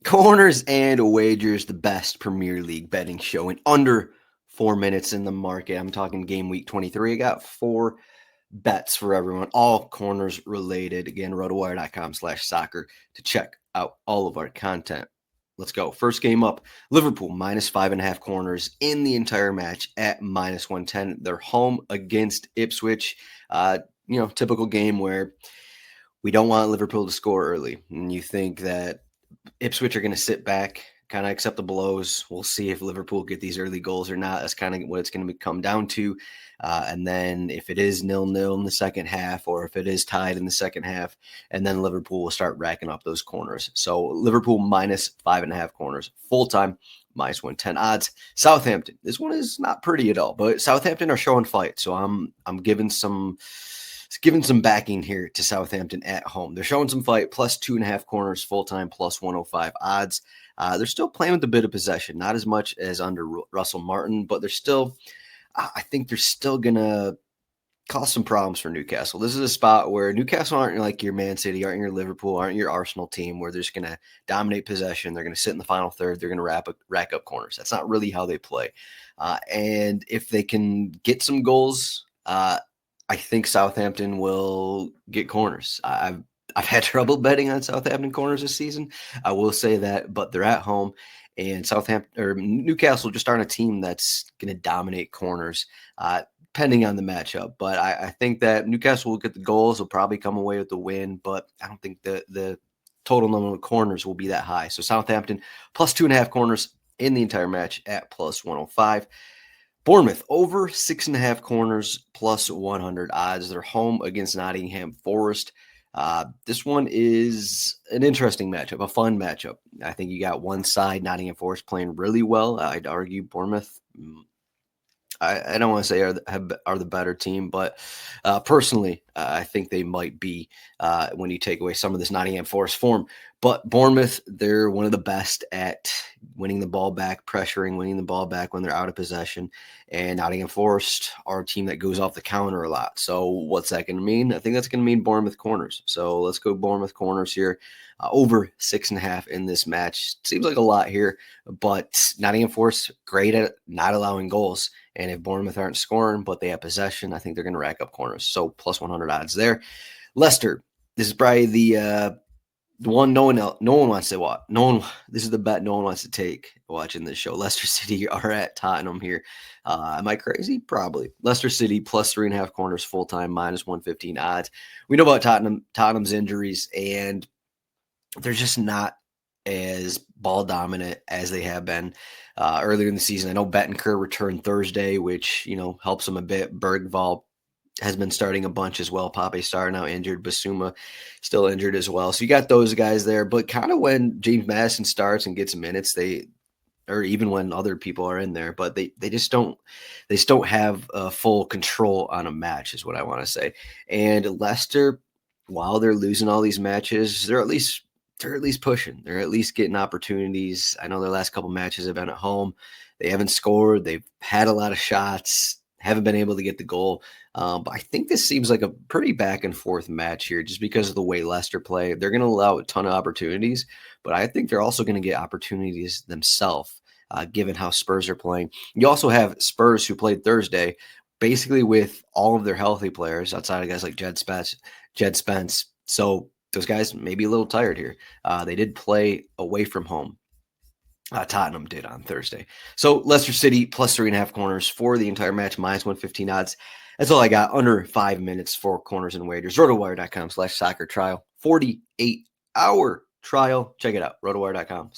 Corners and wagers, the best Premier League betting show in under 4 minutes in the market. I'm talking game week 23. I got 4 bets for everyone, all corners related. Again, rotowire.com/soccer to check out all of our content. Let's go. First game up, Liverpool -5.5 corners in the entire match at -110. They're home against Ipswich. Typical game where we don't want Liverpool to score early. And you think that Ipswich are going to sit back, kind of accept the blows. We'll see if Liverpool get these early goals or not. That's kind of what it's going to come down to. And then if it is 0-0 in the second half, or if it is tied in the second half, and then Liverpool will start racking up those corners. So Liverpool -5.5 corners, full time -110 odds. Southampton. This one is not pretty at all, but Southampton are showing fight. So I'm giving some backing here to Southampton at home. They're showing some fight, +2.5 corners, full-time, +105 odds. They're still playing with a bit of possession, not as much as under Russell Martin, but I think they're still going to cause some problems for Newcastle. This is a spot where Newcastle aren't like your Man City, aren't your Liverpool, aren't your Arsenal team where they're just going to dominate possession. They're going to sit in the final third. They're going to rack up corners. That's not really how they play. And if they can get some goals, I think Southampton will get corners. I've had trouble betting on Southampton corners this season. I will say that, but they're at home, and Newcastle just aren't a team that's going to dominate corners, depending on the matchup. But I think that Newcastle will get the goals. Will probably come away with the win, but I don't think the total number of corners will be that high. So Southampton +2.5 corners in the entire match at +105. Bournemouth over 6.5 corners, +100 odds. They're home against Nottingham Forest. This one is an interesting matchup, a fun matchup. I think you got one side, Nottingham Forest, playing really well. I'd argue Bournemouth, I don't want to say are the better team, but personally, I think they might be when you take away some of this Nottingham Forest form. But Bournemouth, they're one of the best at winning the ball back, winning the ball back when they're out of possession. And Nottingham Forest are a team that goes off the counter a lot. So what's that going to mean? I think that's going to mean Bournemouth corners. So let's go Bournemouth corners here. Over 6.5 in this match. Seems like a lot here, but Nottingham Forest, great at not allowing goals. And if Bournemouth aren't scoring, but they have possession, I think they're going to rack up corners. So +100 odds there. Leicester, this is probably the one no one wants to watch. This is the bet no one wants to take watching this show. Leicester City are at Tottenham here. Am I crazy? Probably. Leicester City +3.5 corners, full-time, -115 odds. We know about Tottenham's injuries, and they're just not as ball dominant as they have been earlier in the season. I know Bentancur returned Thursday, which, helps them a bit. Bergvall has been starting a bunch as well. Pape Sarr now injured. Basuma still injured as well. So you got those guys there. But kind of when James Maddison starts and gets minutes, or even when other people are in there, but they just don't have full control on a match is what I want to say. And Leicester, while they're losing all these matches, they're at least pushing. They're at least getting opportunities. I know their last couple matches have been at home. They haven't scored. They've had a lot of shots, haven't been able to get the goal. But I think this seems like a pretty back and forth match here just because of the way Leicester play. They're going to allow a ton of opportunities, but I think they're also going to get opportunities themselves, given how Spurs are playing. You also have Spurs who played Thursday, basically with all of their healthy players outside of guys like Jed Spence. So those guys may be a little tired here. They did play away from home. Tottenham did on Thursday. So Leicester City +3.5 corners for the entire match, -115 odds. That's all I got. Under 5 minutes for corners and wagers. Rotowire.com/soccer trial. 48-hour trial. Check it out. Rotowire.com/.